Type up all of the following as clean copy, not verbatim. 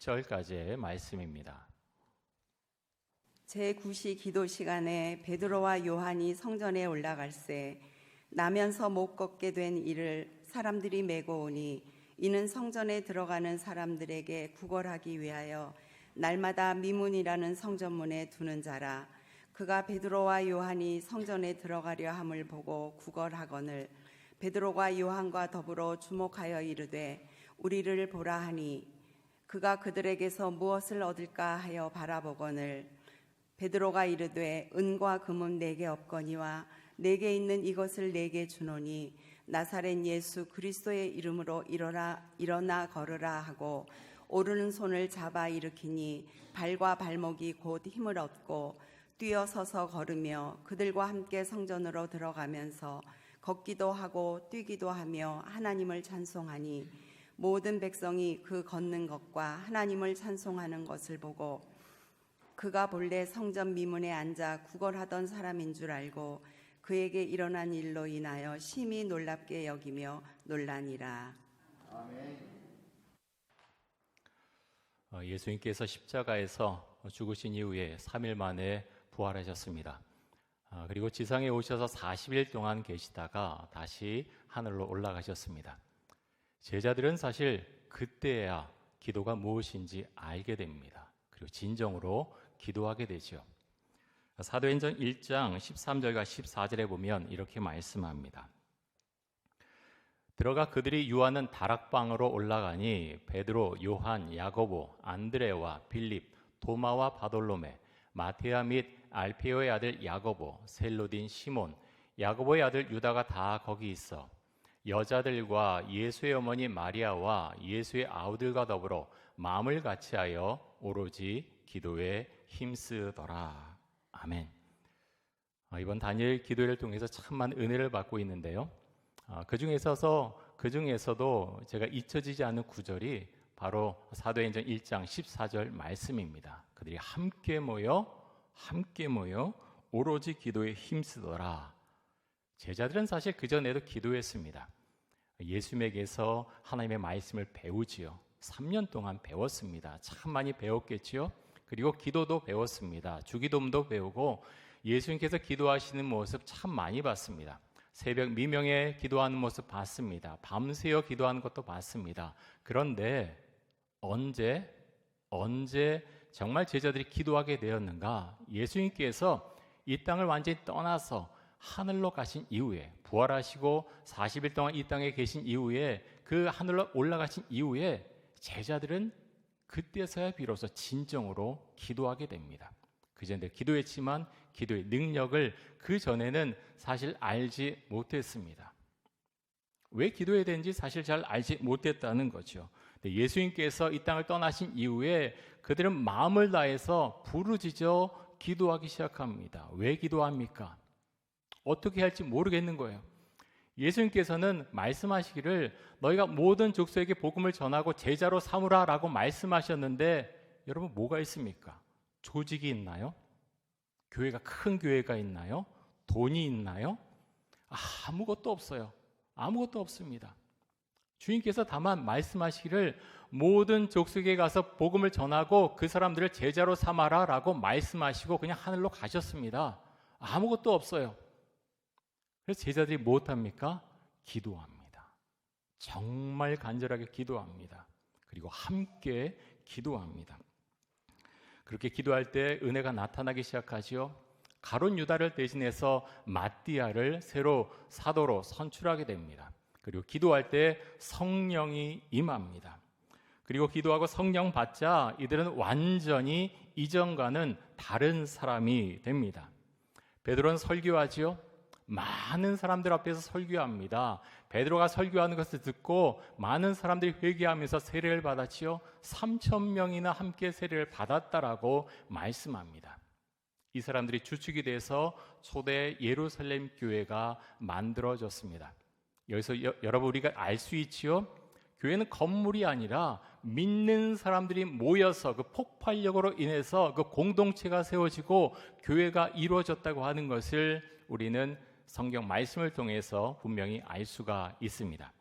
10절까지의 말씀입니다. 제9시 기도 시간에 베드로와 요한이 성전에 올라갈새 나면서 못 걷게 된 이를 사람들이 메고 오니 이는 성전에 들어가는 사람들에게 구걸하기 위하여 날마다 미문이라는 성전문에 두는 자라. 그가 베드로와 요한이 성전에 들어가려 함을 보고 구걸하거늘 베드로가 요한과 더불어 주목하여 이르되 우리를 보라 하니 그가 그들에게서 무엇을 얻을까 하여 바라보거늘 베드로가 이르되 은과 금은 내게 없거니와 내게 있는 이것을 내게 주노니 나사렛 예수 그리스도의 이름으로 일어나 걸으라 하고 오르는 손을 잡아 일으키니 발과 발목이 곧 힘을 얻고 뛰어서서 걸으며 그들과 함께 성전으로 들어가면서 걷기도 하고 뛰기도 하며 하나님을 찬송하니 모든 백성이 그 걷는 것과 하나님을 찬송하는 것을 보고 그가 본래 성전 미문에 앉아 구걸하던 사람인 줄 알고 그에게 일어난 일로 인하여 심히 놀랍게 여기며 놀라니라. 아멘. 예수님께서 십자가에서 죽으신 이후에 3일 만에 부활하셨습니다. 그리고 지상에 오셔서 40일 동안 계시다가 다시 하늘로 올라가셨습니다. 제자들은 사실 그때야 기도가 무엇인지 알게 됩니다. 그리고 진정으로 기도하게 되죠. 사도행전 1장 13절과 14절에 보면 이렇게 말씀합니다. 들어가 그들이 유하는 다락방으로 올라가니 베드로, 요한, 야고보, 안드레와 빌립, 도마와 바돌로메, 마테아 및 알페오의 아들 야고보, 셀로딘 시몬, 야고보의 아들 유다가 다 거기 있어 여자들과 예수의 어머니 마리아와 예수의 아우들과 더불어 마음을 같이하여 오로지 기도에 힘쓰더라. 아멘. 이번 다니엘 기도회를 통해서 참 많은 은혜를 받고 있는데요. 그 중에서도 제가 잊혀지지 않는 구절이 바로 사도행전 1장 14절 말씀입니다. 그들이 함께 모여 오로지 기도에 힘쓰더라. 제자들은 사실 그전에도 기도했습니다. 예수님에게서 하나님의 말씀을 배우지요. 3년 동안 배웠습니다. 참 많이 배웠겠지요. 그리고 기도도 배웠습니다. 주기도문도 배우고 예수님께서 기도하시는 모습 참 많이 봤습니다. 새벽 미명에 기도하는 모습 봤습니다. 밤새워 기도하는 것도 봤습니다. 그런데 언제 정말 제자들이 기도하게 되었는가? 예수님께서 이 땅을 완전히 떠나서 하늘로 가신 이후에 부활하시고 40일 동안 이 땅에 계신 이후에 그 하늘로 올라가신 이후에 제자들은 그때서야 비로소 진정으로 기도하게 됩니다. 그전에 기도했지만 기도의 능력을 그 전에는 사실 알지 못했습니다. 왜 기도해야 되는지 사실 잘 알지 못했다는 거죠. 예수님께서 이 땅을 떠나신 이후에 그들은 마음을 다해서 부르짖어 기도하기 시작합니다. 왜 기도합니까? 어떻게 할지 모르겠는 거예요. 예수님께서는 말씀하시기를 너희가 모든 족속에게 복음을 전하고 제자로 삼으라 라고 말씀하셨는데 여러분 뭐가 있습니까? 조직이 있나요? 교회가 큰 교회가 있나요? 돈이 있나요? 아무것도 없어요. 아무것도 없습니다. 주님께서 다만 말씀하시기를 모든 족속에 가서 복음을 전하고 그 사람들을 제자로 삼아라 라고 말씀하시고 그냥 하늘로 가셨습니다. 아무것도 없어요. 그래서 제자들이 무엇합니까? 기도합니다. 정말 간절하게 기도합니다. 그리고 함께 기도합니다. 그렇게 기도할 때 은혜가 나타나기 시작하지요. 가룟 유다를 대신해서 마띠아를 새로 사도로 선출하게 됩니다. 그리고 기도할 때 성령이 임합니다. 그리고 기도하고 성령 받자 이들은 완전히 이전과는 다른 사람이 됩니다. 베드로는 설교하지요. 많은 사람들 앞에서 설교합니다. 베드로가 설교하는 것을 듣고 많은 사람들이 회개하면서 세례를 받았지요. 3,000명이나 함께 세례를 받았다라고 말씀합니다. 이 사람들이 주축이 돼서 초대 예루살렘 교회가 만들어졌습니다. 여기서 여러분 우리가 알 수 있지요. 교회는 건물이 아니라 믿는 사람들이 모여서 그 폭발력으로 인해서 그 공동체가 세워지고 교회가 이루어졌다고 하는 것을 우리는 성경 말씀을 통해서 분명히 알 수가 있습니다.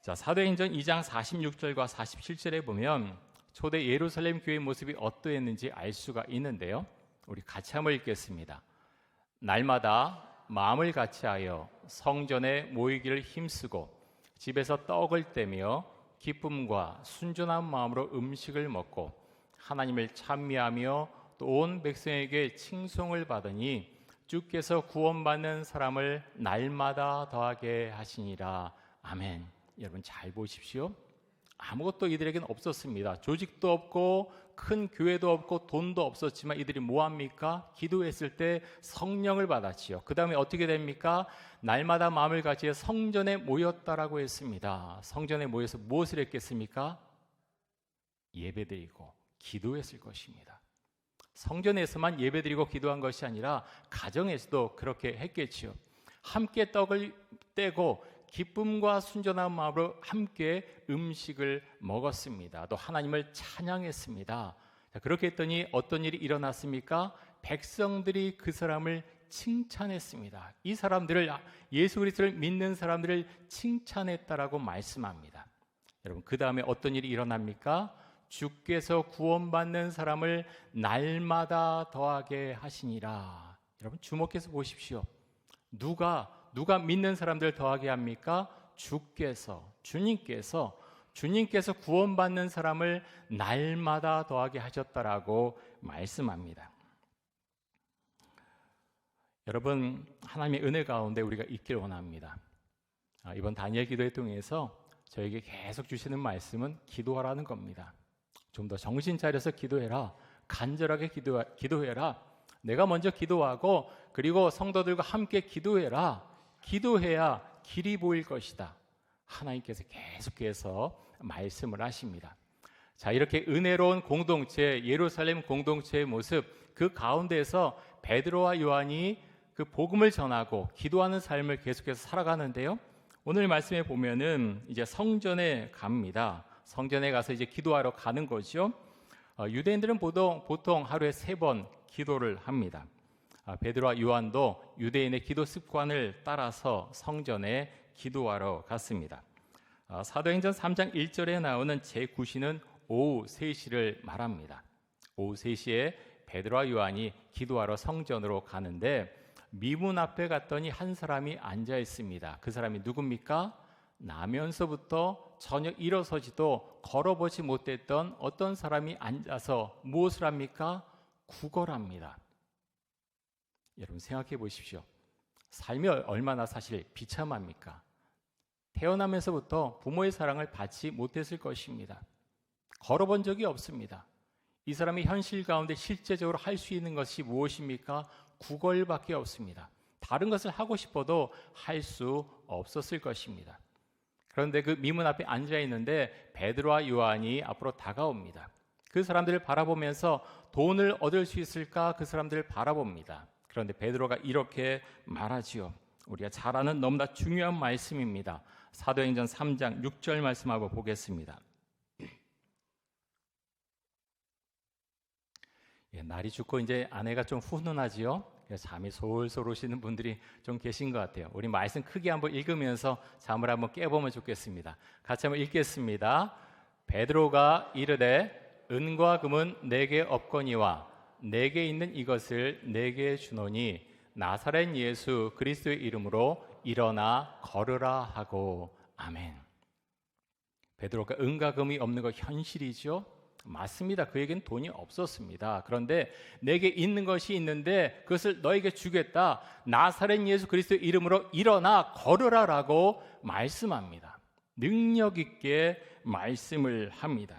자, 사도행전 2장 46절과 47절에 보면 초대 예루살렘 교회의 모습이 어떠했는지 알 수가 있는데요. 우리 같이 한번 읽겠습니다. 날마다 마음을 같이하여 성전에 모이기를 힘쓰고 집에서 떡을 떼며 기쁨과 순전한 마음으로 음식을 먹고 하나님을 찬미하며 또 온 백성에게 칭송을 받으니 주께서 구원받는 사람을 날마다 더하게 하시니라. 아멘. 여러분 잘 보십시오. 아무것도 이들에게는 없었습니다. 조직도 없고 큰 교회도 없고 돈도 없었지만 이들이 뭐합니까? 기도했을 때 성령을 받았지요. 그 다음에 어떻게 됩니까? 날마다 마음을 같이 성전에 모였다라고 했습니다. 성전에 모여서 무엇을 했겠습니까? 예배드리고 기도했을 것입니다. 성전에서만 예배드리고 기도한 것이 아니라 가정에서도 그렇게 했겠지요. 함께 떡을 떼고 기쁨과 순전한 마음으로 함께 음식을 먹었습니다. 또 하나님을 찬양했습니다. 그렇게 했더니 어떤 일이 일어났습니까? 백성들이 그 사람을 칭찬했습니다. 이 사람들을, 예수 그리스도를 믿는 사람들을 칭찬했다라고 말씀합니다. 여러분, 그 다음에 어떤 일이 일어납니까? 주께서 구원받는 사람을 날마다 더하게 하시니라. 여러분 주목해서 보십시오. 누가 믿는 사람들 더하게 합니까? 주님께서 구원받는 사람을 날마다 더하게 하셨다라고 말씀합니다. 여러분, 하나님의 은혜 가운데 우리가 있길 원합니다. 이번 다니엘 기도회 통해서 저에게 계속 주시는 말씀은 기도하라는 겁니다. 좀 더 정신 차려서 기도해라. 간절하게 기도해라. 내가 먼저 기도하고 그리고 성도들과 함께 기도해라. 기도해야 길이 보일 것이다. 하나님께서 계속해서 말씀을 하십니다. 자, 이렇게 은혜로운 공동체, 예루살렘 공동체의 모습, 그 가운데에서 베드로와 요한이 그 복음을 전하고 기도하는 삶을 계속해서 살아가는데요. 오늘 말씀에 보면은 이제 성전에 갑니다. 성전에 가서 이제 기도하러 가는 거죠. 유대인들은 보통 하루에 3번 기도를 합니다. 베드로와 요한도 유대인의 기도 습관을 따라서 성전에 기도하러 갔습니다. 사도행전 3장 1절에 나오는 제9시는 오후 3시를 말합니다. 오후 3시에 베드로와 요한이 기도하러 성전으로 가는데 미문 앞에 갔더니 한 사람이 앉아 있습니다. 그 사람이 누굽니까? 나면서부터 전혀 일어서지도 걸어보지 못했던 어떤 사람이 앉아서 무엇을 합니까? 구걸합니다. 여러분 생각해 보십시오. 삶이 얼마나 사실 비참합니까? 태어나면서부터 부모의 사랑을 받지 못했을 것입니다. 걸어본 적이 없습니다. 이 사람이 현실 가운데 실제적으로 할 수 있는 것이 무엇입니까? 구걸밖에 없습니다. 다른 것을 하고 싶어도 할 수 없었을 것입니다. 그런데 그 미문 앞에 앉아 있는데 베드로와 요한이 앞으로 다가옵니다. 그 사람들을 바라보면서 돈을 얻을 수 있을까? 그 사람들을 바라봅니다. 그런데 베드로가 이렇게 말하지요. 우리가 잘 아는 너무나 중요한 말씀입니다. 사도행전 3장 6절 말씀 한번 보겠습니다. 날이 춥고 이제 아내가 좀 훈훈하지요. 잠이 솔솔 오시는 분들이 좀 계신 것 같아요. 우리 말씀 크게 한번 읽으면서 잠을 한번 깨보면 좋겠습니다. 같이 한번 읽겠습니다. 베드로가 이르되 은과 금은 내게 없거니와 내게 있는 이것을 내게 주노니 나사렛 예수 그리스도의 이름으로 일어나 걸으라 하고. 아멘. 베드로가 은과 금이 없는 거 현실이죠. 맞습니다. 그에겐 돈이 없었습니다. 그런데 내게 있는 것이 있는데 그것을 너에게 주겠다. 나사렛 예수 그리스도의 이름으로 일어나 걸으라라고 말씀합니다. 능력 있게 말씀을 합니다.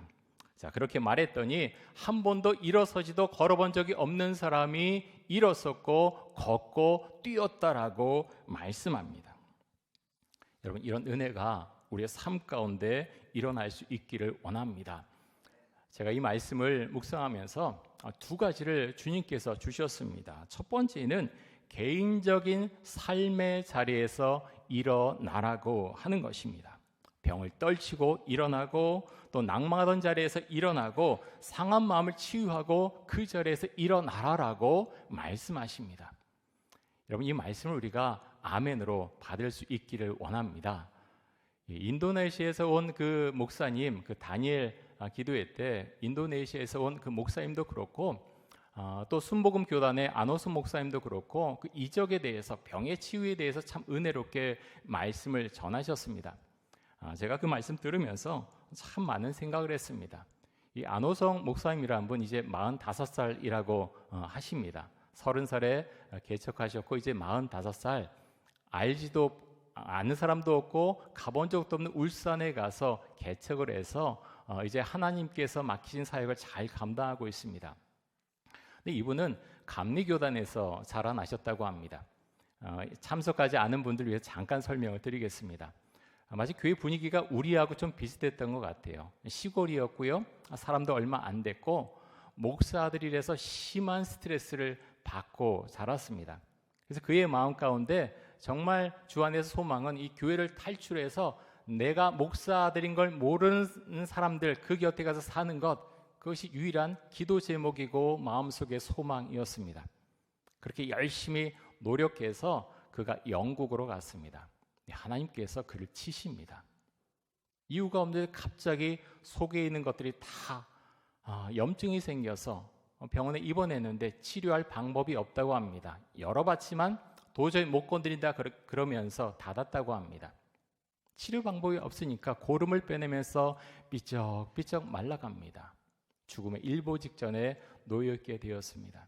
자, 그렇게 말했더니 한 번도 일어서지도 걸어본 적이 없는 사람이 일어섰고 걷고 뛰었다라고 말씀합니다. 여러분, 이런 은혜가 우리의 삶 가운데 일어날 수 있기를 원합니다. 제가 이 말씀을 묵상하면서 2가지를 주님께서 주셨습니다. 첫 번째는 개인적인 삶의 자리에서 일어나라고 하는 것입니다. 병을 떨치고 일어나고 또 낭망하던 자리에서 일어나고 상한 마음을 치유하고 그 자리에서 일어나라라고 말씀하십니다. 여러분, 이 말씀을 우리가 아멘으로 받을 수 있기를 원합니다. 인도네시아에서 온 그 목사님, 그 다니엘 기도회 때 인도네시아에서 온 그 목사님도 그렇고 또 순복음 교단의 안호수 목사님도 그렇고 그 이적에 대해서 병의 치유에 대해서 참 은혜롭게 말씀을 전하셨습니다. 제가 그 말씀 들으면서 참 많은 생각을 했습니다. 이 안호성 목사님이라는 분 이제 45살이라고 하십니다. 30살에 개척하셨고 이제 45살, 알지도 아는 사람도 없고 가본 적도 없는 울산에 가서 개척을 해서 이제 하나님께서 맡기신 사역을 잘 감당하고 있습니다. 근데 이분은 감리교단에서 자라나셨다고 합니다. 참석하지 않은 분들 위해 잠깐 설명을 드리겠습니다. 마치 교회 분위기가 우리하고 좀 비슷했던 것 같아요. 시골이었고요. 사람도 얼마 안 됐고 목사들이라서 심한 스트레스를 받고 자랐습니다. 그래서 그의 마음 가운데 정말 주 안에서 소망은 이 교회를 탈출해서 내가 목사들인 걸 모르는 사람들 그 곁에 가서 사는 것, 그것이 유일한 기도 제목이고 마음속의 소망이었습니다. 그렇게 열심히 노력해서 그가 영국으로 갔습니다. 하나님께서 그를 치십니다. 이유가 없는데 갑자기 속에 있는 것들이 다 염증이 생겨서 병원에 입원했는데 치료할 방법이 없다고 합니다. 열어봤지만 도저히 못 건드린다 그러면서 닫았다고 합니다. 치료 방법이 없으니까 고름을 빼내면서 삐쩍삐쩍 말라갑니다. 죽음의 일보 직전에 놓여있게 되었습니다.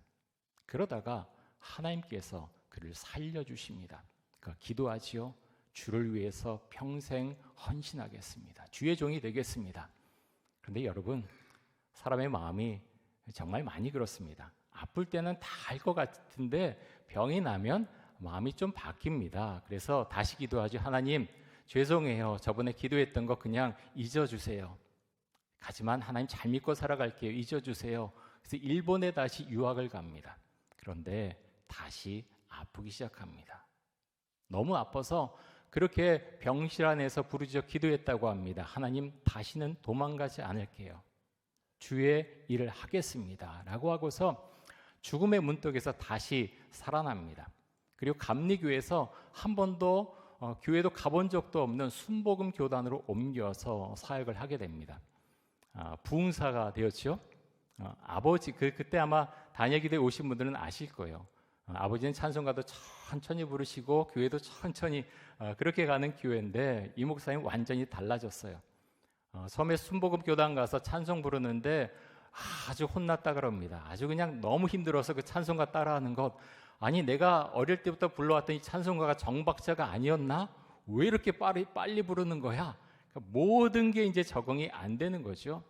그러다가 하나님께서 그를 살려주십니다. 그가 기도하지요. 주를 위해서 평생 헌신하겠습니다. 주의 종이 되겠습니다. 그런데 여러분, 사람의 마음이 정말 많이 그렇습니다. 아플 때는 다 알 것 같은데 병이 나면 마음이 좀 바뀝니다. 그래서 다시 기도하죠. 하나님, 죄송해요. 저번에 기도했던 거 그냥 잊어주세요. 하지만 하나님 잘 믿고 살아갈게요. 잊어주세요. 그래서 일본에 다시 유학을 갑니다. 그런데 다시 아프기 시작합니다. 너무 아파서 그렇게 병실 안에서 부르짖어 기도했다고 합니다. 하나님, 다시는 도망가지 않을게요. 주의 일을 하겠습니다. 라고 하고서 죽음의 문턱에서 다시 살아납니다. 그리고 감리교에서 한 번도 교회도 가본 적도 없는 순복음 교단으로 옮겨서 사역을 하게 됩니다. 부흥사가 되었죠. 아버지 그때 아마 단예기도에 오신 분들은 아실 거예요. 아버지는 찬송가도 천천히 부르시고 교회도 천천히 그렇게 가는 교회인데 이 목사님 완전히 달라졌어요. 처음에 순복음 교단 가서 찬송 부르는데 아주 혼났다 그럽니다. 아주 그냥 너무 힘들어서 그 찬송가 따라하는 것, 아니 내가 어릴 때부터 불러왔던 이 찬송가가 정박자가 아니었나? 왜 이렇게 빨리 부르는 거야? 그러니까 모든 게 이제 적응이 안 되는 거죠.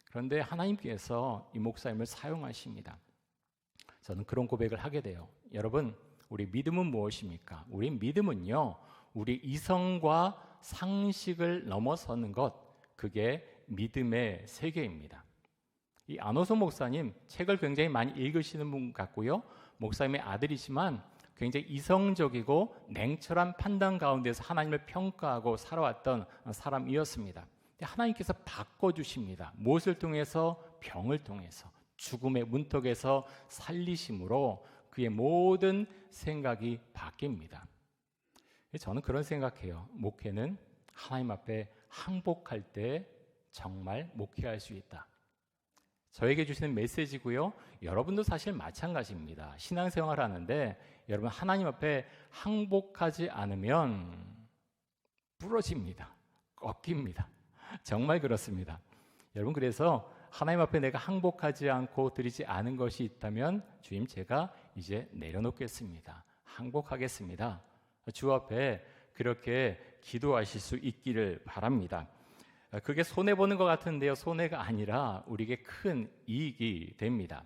그런데 하나님께서 이 목사님을 사용하십니다. 저는 그런 고백을 하게 돼요. 여러분, 우리 믿음은 무엇입니까? 우리 믿음은요, 우리 이성과 상식을 넘어서는 것, 그게 믿음의 세계입니다. 이 안호성 목사님 책을 굉장히 많이 읽으시는 분 같고요. 목사님의 아들이지만 굉장히 이성적이고 냉철한 판단 가운데서 하나님을 평가하고 살아왔던 사람이었습니다. 하나님께서 바꿔주십니다. 무엇을 통해서? 병을 통해서. 죽음의 문턱에서 살리심으로 그의 모든 생각이 바뀝니다. 저는 그런 생각해요. 목회는 하나님 앞에 항복할 때 정말 목회할 수 있다. 저에게 주시는 메시지고요. 여러분도 사실 마찬가지입니다. 신앙생활 하는데 여러분 하나님 앞에 항복하지 않으면 부러집니다. 꺾입니다. 정말 그렇습니다. 여러분, 그래서 하나님 앞에 내가 항복하지 않고 드리지 않은 것이 있다면 주님, 제가 이제 내려놓겠습니다. 항복하겠습니다. 주 앞에 그렇게 기도하실 수 있기를 바랍니다. 그게 손해보는 것 같은데요, 손해가 아니라 우리에게 큰 이익이 됩니다.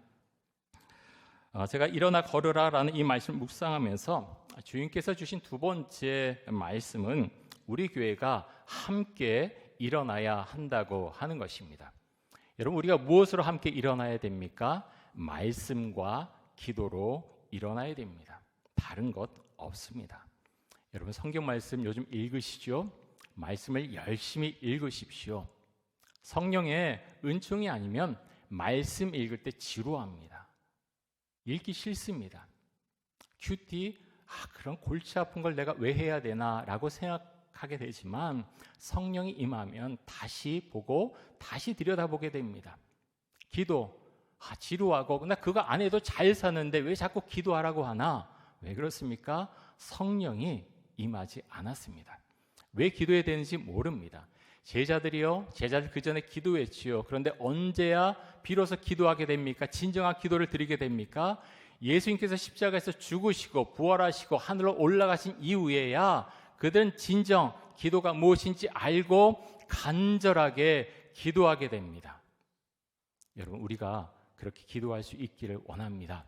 제가 일어나 걸으라 라는 이 말씀을 묵상하면서 주님께서 주신 두 번째 말씀은 우리 교회가 함께 일어나야 한다고 하는 것입니다. 여러분, 우리가 무엇으로 함께 일어나야 됩니까? 말씀과 기도로 일어나야 됩니다. 다른 것 없습니다. 여러분, 성경 말씀 요즘 읽으시죠? 말씀을 열심히 읽으십시오. 성령의 은총이 아니면 말씀 읽을 때 지루합니다. 읽기 싫습니다. 큐티, 그런 골치 아픈 걸 내가 왜 해야 되나 라고 생각할 생각하게 되지만 성령이 임하면 다시 보고 다시 들여다보게 됩니다. 기도, 지루하고 나 그거 안 해도 잘 사는데 왜 자꾸 기도하라고 하나? 왜 그렇습니까? 성령이 임하지 않았습니다. 왜 기도해야 되는지 모릅니다. 제자들 그 전에 기도했지요. 그런데 언제야 비로소 기도하게 됩니까? 진정한 기도를 드리게 됩니까? 예수님께서 십자가에서 죽으시고 부활하시고 하늘로 올라가신 이후에야 그들은 진정 기도가 무엇인지 알고 간절하게 기도하게 됩니다. 여러분, 우리가 그렇게 기도할 수 있기를 원합니다.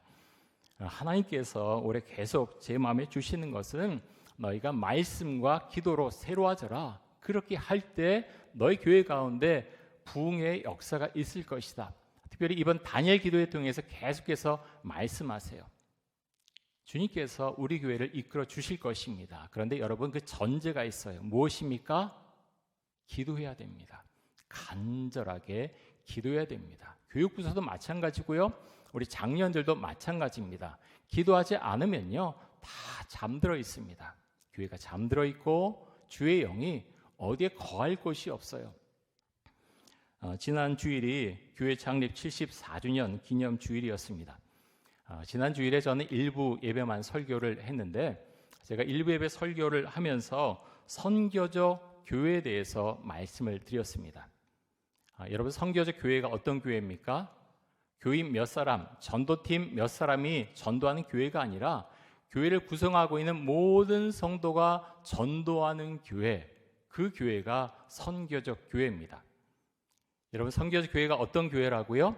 하나님께서 올해 계속 제 마음에 주시는 것은 너희가 말씀과 기도로 새로워져라. 그렇게 할 때 너희 교회 가운데 부흥의 역사가 있을 것이다. 특별히 이번 다니엘 기도회 통해서 계속해서 말씀하세요. 주님께서 우리 교회를 이끌어 주실 것입니다. 그런데 여러분, 그 전제가 있어요. 무엇입니까? 기도해야 됩니다. 간절하게 기도해야 됩니다. 교육부서도 마찬가지고요. 우리 장년들도 마찬가지입니다. 기도하지 않으면요, 다 잠들어 있습니다. 교회가 잠들어 있고 주의 영이 어디에 거할 곳이 없어요. 지난 주일이 교회 창립 74주년 기념 주일이었습니다. 지난 주일에 저는 일부 예배만 설교를 했는데, 제가 일부 예배 설교를 하면서 선교적 교회에 대해서 말씀을 드렸습니다. 여러분, 선교적 교회가 어떤 교회입니까? 교인 몇 사람, 전도팀 몇 사람이 전도하는 교회가 아니라 교회를 구성하고 있는 모든 성도가 전도하는 교회, 그 교회가 선교적 교회입니다. 여러분, 선교적 교회가 어떤 교회라고요?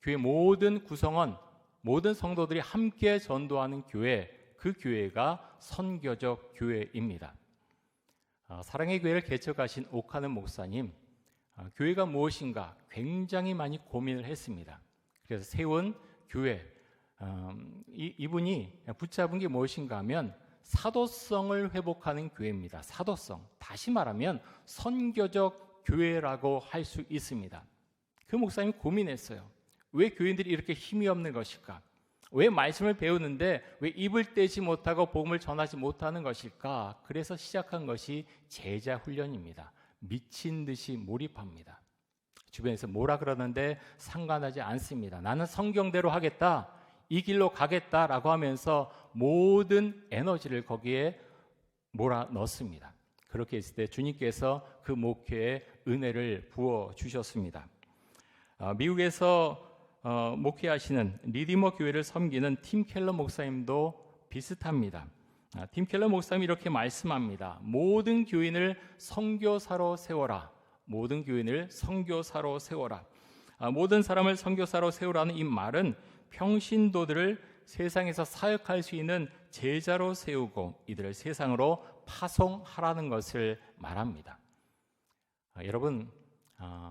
교회 모든 구성원, 모든 성도들이 함께 전도하는 교회, 그 교회가 선교적 교회입니다. 사랑의 교회를 개척하신 오카는 목사님, 교회가 무엇인가 굉장히 많이 고민을 했습니다. 그래서 세운 교회, 이분이 붙잡은 게 무엇인가 하면 사도성을 회복하는 교회입니다. 사도성, 다시 말하면 선교적 교회라고 할 수 있습니다. 그 목사님 고민했어요. 왜 교인들이 이렇게 힘이 없는 것일까? 왜 말씀을 배우는데 왜 입을 떼지 못하고 복음을 전하지 못하는 것일까? 그래서 시작한 것이 제자 훈련입니다. 미친 듯이 몰입합니다. 주변에서 뭐라 그러는데 상관하지 않습니다. 나는 성경대로 하겠다, 이 길로 가겠다라고 하면서 모든 에너지를 거기에 몰아 넣습니다. 그렇게 했을 때 주님께서 그 목회에 은혜를 부어주셨습니다. 미국에서 목회하시는 리디머 교회를 섬기는 팀 켈러 목사님도 비슷합니다. 팀 켈러 목사님이 이렇게 말씀합니다. 모든 교인을 선교사로 세워라. 모든 교인을 선교사로 세워라. 모든 사람을 선교사로 세우라는 이 말은 평신도들을 세상에서 사역할 수 있는 제자로 세우고 이들을 세상으로 파송하라는 것을 말합니다. 여러분,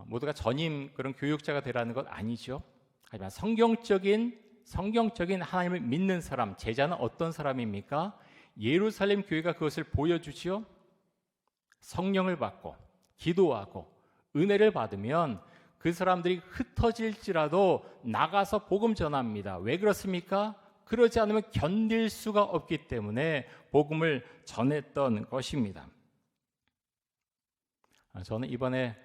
모두가 전임 그런 교육자가 되라는 것 아니죠. 하지만 성경적인 하나님을 믿는 사람, 제자는 어떤 사람입니까? 예루살렘 교회가 그것을 보여주지요. 성령을 받고 기도하고 은혜를 받으면 그 사람들이 흩어질지라도 나가서 복음 전합니다. 왜 그렇습니까? 그러지 않으면 견딜 수가 없기 때문에 복음을 전했던 것입니다. 저는 이번에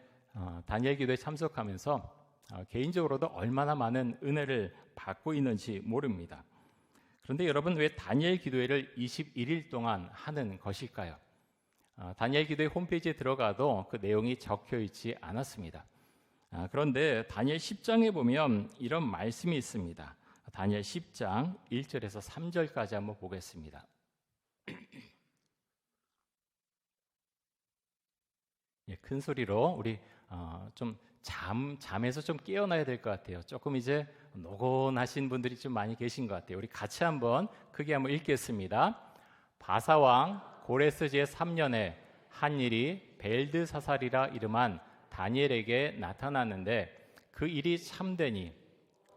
다니엘 기도에 참석하면서 개인적으로도 얼마나 많은 은혜를 받고 있는지 모릅니다. 그런데 여러분, 왜 다니엘 기도회를 21일 동안 하는 것일까요? 다니엘 기도회 홈페이지에 들어가도 그 내용이 적혀 있지 않았습니다. 그런데 다니엘 10장에 보면 이런 말씀이 있습니다. 다니엘 10장 1절에서 3절까지 한번 보겠습니다. 큰 소리로 우리 좀 잠에서 좀 깨어나야 될 것 같아요. 조금 이제 노곤하신 분들이 좀 많이 계신 것 같아요. 우리 같이 한번 크게 한번 읽겠습니다. 바사왕 고레스 제 3년에 한 일이 벨드사살이라 이름한 다니엘에게 나타났는데 그 일이 참되니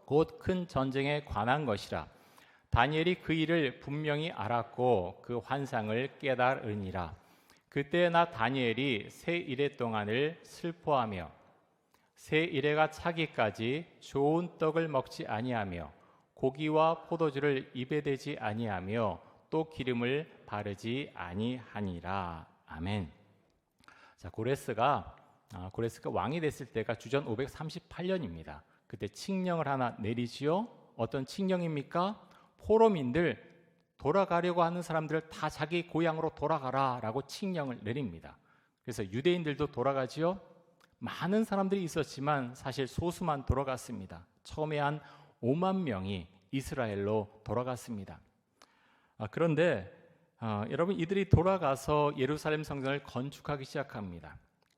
곧 큰 전쟁에 관한 것이라. 다니엘이 그 일을 분명히 알았고 그 환상을 깨달으니라. 그때 나 다니엘이 새 이래 동안을 슬퍼하며 새 이래가 차기까지 좋은 떡을 먹지 아니하며 고기와 포도주를 입에 대지 아니하며 또 기름을 바르지 아니하니라. 아멘. 자, 고레스가 왕이 됐을 때가 주전 538년입니다. 그때 칙령을 하나 내리지요. 어떤 칙령입니까? 포로민들, 돌아가려고 하는 사람들을 다 자기 고향으로 돌아가라라고 칙령을 내립니다. 그래서 유대인들도 돌아가지요. 많은 사람들이 있었지만 사실 소수만 돌아갔습니다. 처음에 한 5만 명이 이스라엘로 돌아갔습니다. 그런데 여러분, 이들이 돌아가서 예루살렘 성전을 건축하기 시작합니다.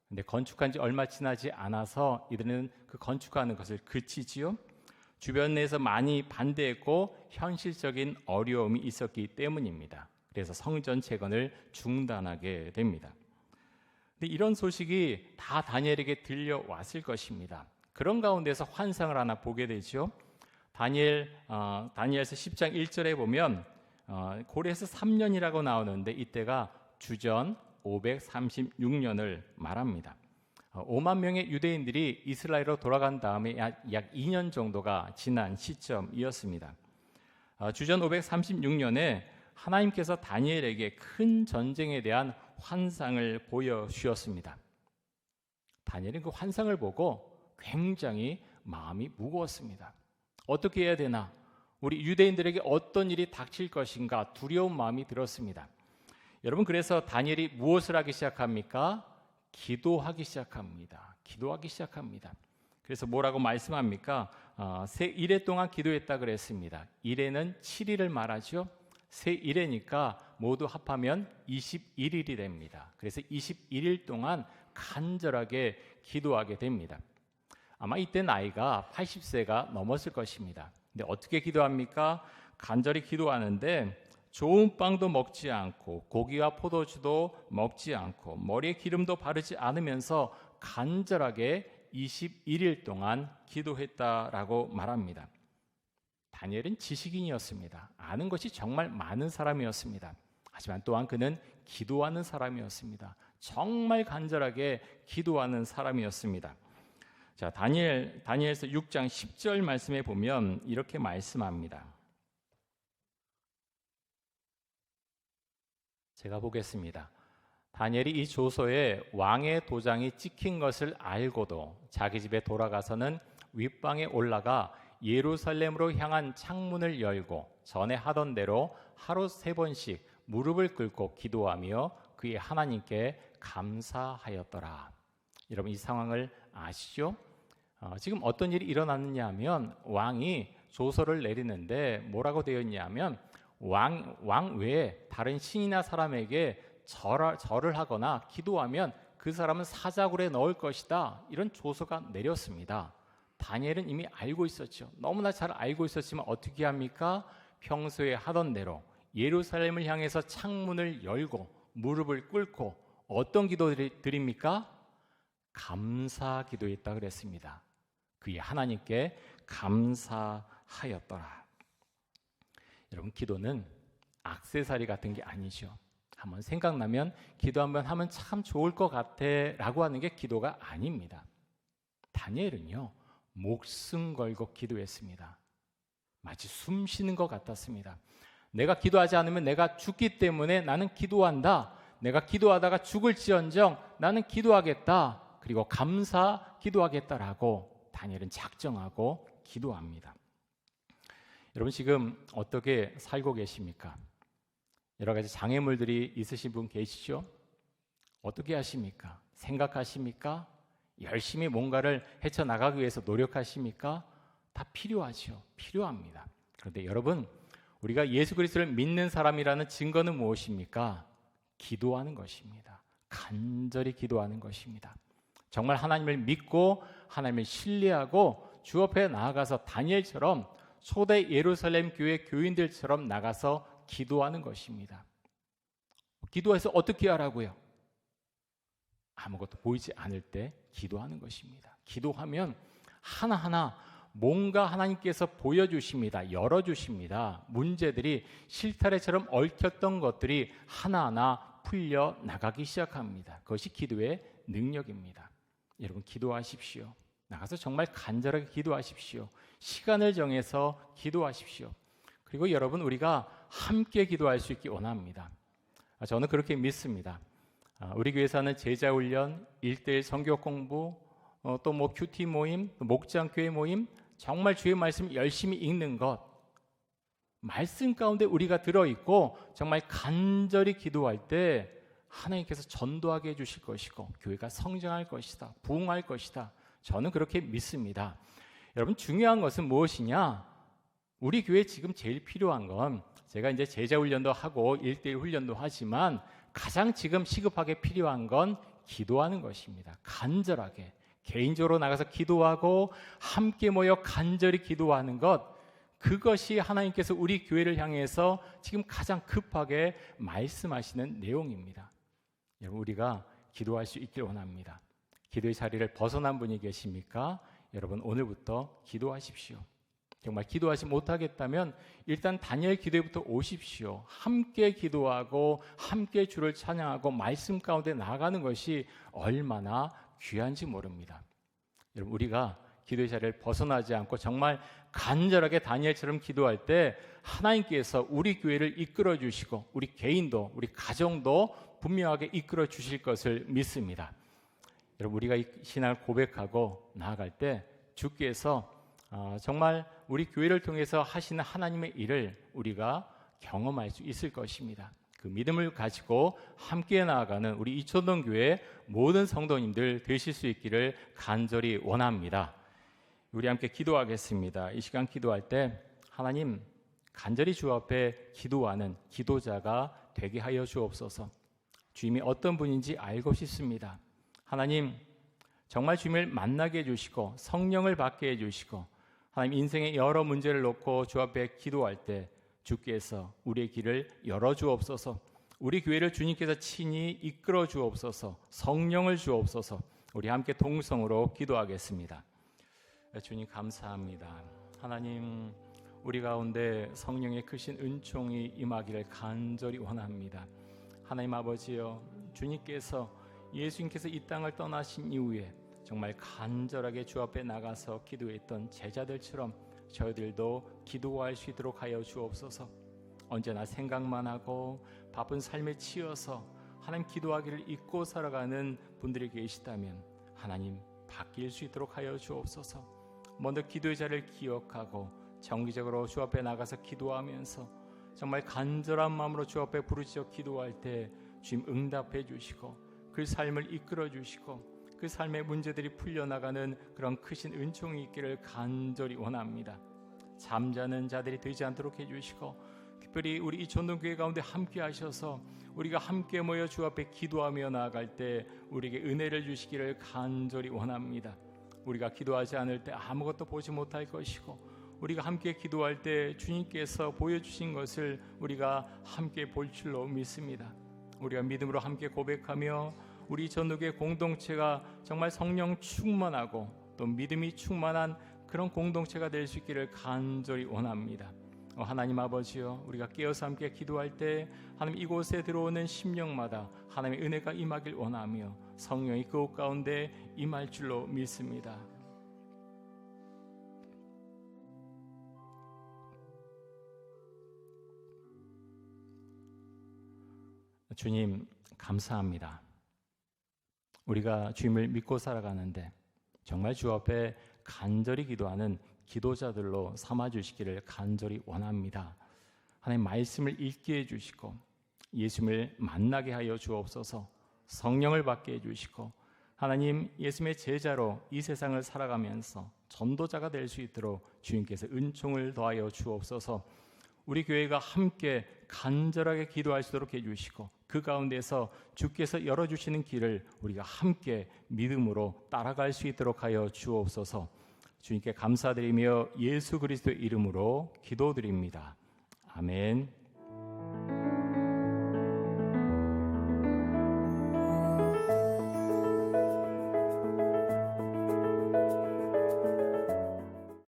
근데 건축한 지 얼마 지나지 않아서 이들은 그 건축하는 것을 그치지요. 주변에서 많이 반대했고 현실적인 어려움이 있었기 때문입니다. 그래서 성전 재건을 중단하게 됩니다. 근데 이런 소식이 다 다니엘에게 들려왔을 것입니다. 그런 가운데서 환상을 하나 보게 되죠. 다니엘서 10장 1절에 보면 고레스 3년이라고 나오는데 이때가 주전 536년을 말합니다. 5만 명의 유대인들이 이스라엘로 돌아간 다음에 약 2년 정도가 지난 시점이었습니다. 주전 536년에 하나님께서 다니엘에게 큰 전쟁에 대한 환상을 보여주셨습니다. 다니엘은 그 환상을 보고 굉장히 마음이 무거웠습니다. 어떻게 해야 되나? 우리 유대인들에게 어떤 일이 닥칠 것인가 두려운 마음이 들었습니다. 여러분, 그래서 다니엘이 무엇을 하기 시작합니까? 기도하기 시작합니다. 그래서 뭐라고 말씀합니까? 새 일해 동안 기도했다 그랬습니다. 일해는 7일을 말하죠. 새 일해니까 모두 합하면 21일이 됩니다. 그래서 21일 동안 간절하게 기도하게 됩니다. 아마 이때 나이가 80세가 넘었을 것입니다. 근데 어떻게 기도합니까? 간절히 기도하는데 좋은 빵도 먹지 않고 고기와 포도주도 먹지 않고 머리에 기름도 바르지 않으면서 간절하게 21일 동안 기도했다라고 말합니다. 다니엘은 지식인이었습니다. 아는 것이 정말 많은 사람이었습니다. 하지만 또한 그는 기도하는 사람이었습니다. 정말 간절하게 기도하는 사람이었습니다. 자, 다니엘서 6장 10절 말씀에 보면 이렇게 말씀합니다. 제가 보겠습니다. 다니엘이 이 조서에 왕의 도장이 찍힌 것을 알고도 자기 집에 돌아가서는 윗방에 올라가 예루살렘으로 향한 창문을 열고 전에 하던 대로 하루 3번씩 무릎을 꿇고 기도하며 그의 하나님께 감사하였더라. 여러분, 이 상황을 아시죠? 지금 어떤 일이 일어났느냐 하면 왕이 조서를 내리는데 뭐라고 되어 있냐면 왕 외에 다른 신이나 사람에게 절을 하거나 기도하면 그 사람은 사자굴에 넣을 것이다. 이런 조서가 내렸습니다. 다니엘은 이미 알고 있었죠. 너무나 잘 알고 있었지만 어떻게 합니까? 평소에 하던 대로 예루살렘을 향해서 창문을 열고 무릎을 꿇고 어떤 기도를 드립니까? 감사 기도했다 그랬습니다. 그의 하나님께 감사하였더라. 여러분, 기도는 액세서리 같은 게 아니죠. 한번 생각나면 기도 한번 하면 참 좋을 것 같아 라고 하는 게 기도가 아닙니다. 다니엘은요, 목숨 걸고 기도했습니다. 마치 숨 쉬는 것 같았습니다. 내가 기도하지 않으면 내가 죽기 때문에 나는 기도한다. 내가 기도하다가 죽을지언정 나는 기도하겠다. 그리고 감사 기도하겠다라고 다니엘은 작정하고 기도합니다. 여러분, 지금 어떻게 살고 계십니까? 여러 가지 장애물들이 있으신 분 계시죠? 어떻게 하십니까? 생각하십니까? 열심히 뭔가를 헤쳐나가기 위해서 노력하십니까? 다 필요하죠. 필요합니다. 그런데 여러분, 우리가 예수 그리스도를 믿는 사람이라는 증거는 무엇입니까? 기도하는 것입니다. 간절히 기도하는 것입니다. 정말 하나님을 믿고 하나님을 신뢰하고 주 앞에 나아가서 다니엘처럼 초대 예루살렘 교회 교인들처럼 나가서 기도하는 것입니다. 기도해서 어떻게 하라고요? 아무것도 보이지 않을 때 기도하는 것입니다. 기도하면 하나하나 뭔가 하나님께서 보여주십니다. 열어주십니다. 문제들이 실타래처럼 얽혔던 것들이 하나하나 풀려 나가기 시작합니다. 그것이 기도의 능력입니다. 여러분, 기도하십시오. 나가서 정말 간절하게 기도하십시오. 시간을 정해서 기도하십시오. 그리고 여러분, 우리가 함께 기도할 수 있기 원합니다. 저는 그렇게 믿습니다. 우리 교회에서 하는 제자훈련, 1:1 성경 공부, 또 큐티 모임, 목장 교회 모임, 정말 주의 말씀 열심히 읽는 것, 말씀 가운데 우리가 들어있고 정말 간절히 기도할 때 하나님께서 전도하게 해주실 것이고 교회가 성장할 것이다, 부흥할 것이다. 저는 그렇게 믿습니다. 여러분, 중요한 것은 무엇이냐? 우리 교회에 지금 제일 필요한 건, 제가 이제 제자훈련도 하고 1:1 훈련도 하지만 가장 지금 시급하게 필요한 건 기도하는 것입니다. 간절하게 개인적으로 나가서 기도하고 함께 모여 간절히 기도하는 것, 그것이 하나님께서 우리 교회를 향해서 지금 가장 급하게 말씀하시는 내용입니다. 여러분, 우리가 기도할 수 있길 원합니다. 기도의 자리를 벗어난 분이 계십니까? 여러분, 오늘부터 기도하십시오. 정말 기도하지 못하겠다면 일단 다니엘 기도회부터 오십시오. 함께 기도하고 함께 주를 찬양하고 말씀 가운데 나아가는 것이 얼마나 귀한지 모릅니다. 여러분, 우리가 기도의 자리를 벗어나지 않고 정말 간절하게 다니엘처럼 기도할 때 하나님께서 우리 교회를 이끌어 주시고 우리 개인도 우리 가정도 분명하게 이끌어 주실 것을 믿습니다. 여러분, 우리가 이 신앙을 고백하고 나아갈 때 주께서 정말 우리 교회를 통해서 하시는 하나님의 일을 우리가 경험할 수 있을 것입니다. 그 믿음을 가지고 함께 나아가는 우리 이촌동 교회 모든 성도님들 되실 수 있기를 간절히 원합니다. 우리 함께 기도하겠습니다. 이 시간 기도할 때 하나님, 간절히 주 앞에 기도하는 기도자가 되게 하여 주옵소서. 주님이 어떤 분인지 알고 싶습니다. 하나님, 정말 주님을 만나게 해주시고 성령을 받게 해주시고 하나님, 인생의 여러 문제를 놓고 주 앞에 기도할 때 주께서 우리의 길을 열어주옵소서. 우리 교회를 주님께서 친히 이끌어 주옵소서. 성령을 주옵소서. 우리 함께 동성으로 기도하겠습니다. 주님, 감사합니다. 하나님, 우리 가운데 성령의 크신 은총이 임하기를 간절히 원합니다. 하나님 아버지여, 예수님께서 이 땅을 떠나신 이후에 정말 간절하게 주 앞에 나가서 기도했던 제자들처럼 저희들도 기도할 수 있도록 하여 주옵소서. 언제나 생각만 하고 바쁜 삶에 치여서 하나님 기도하기를 잊고 살아가는 분들이 계시다면 하나님, 바뀔 수 있도록 하여 주옵소서. 먼저 기도의 자리를 기억하고 정기적으로 주 앞에 나가서 기도하면서 정말 간절한 마음으로 주 앞에 부르짖어 기도할 때 주님 응답해 주시고 그 삶을 이끌어 주시고 그 삶의 문제들이 풀려나가는 그런 크신 은총이 있기를 간절히 원합니다. 잠자는 자들이 되지 않도록 해주시고 특별히 우리 이촌동교회 가운데 함께 하셔서 우리가 함께 모여 주 앞에 기도하며 나아갈 때 우리에게 은혜를 주시기를 간절히 원합니다. 우리가 기도하지 않을 때 아무것도 보지 못할 것이고 우리가 함께 기도할 때 주님께서 보여주신 것을 우리가 함께 볼 줄로 믿습니다. 우리가 믿음으로 함께 고백하며 우리 전도교회 공동체가 정말 성령 충만하고 또 믿음이 충만한 그런 공동체가 될 수 있기를 간절히 원합니다. 하나님 아버지여, 우리가 깨어서 함께 기도할 때 하나님 이곳에 들어오는 심령마다 하나님의 은혜가 임하길 원하며 성령이 그곳 가운데 임할 줄로 믿습니다. 주님, 감사합니다. 우리가 주님을 믿고 살아가는데 정말 주 앞에 간절히 기도하는 기도자들로 삼아주시기를 간절히 원합니다. 하나님, 말씀을 읽게 해주시고 예수님을 만나게 하여 주옵소서. 성령을 받게 해주시고 하나님, 예수님의 제자로 이 세상을 살아가면서 전도자가 될 수 있도록 주님께서 은총을 더하여 주옵소서. 우리 교회가 함께 간절하게 기도할 수 있도록 해주시고 그 가운데서 주께서 열어주시는 길을 우리가 함께 믿음으로 따라갈 수 있도록 하여 주옵소서. 주님께 감사드리며 예수 그리스도의 이름으로 기도드립니다. 아멘.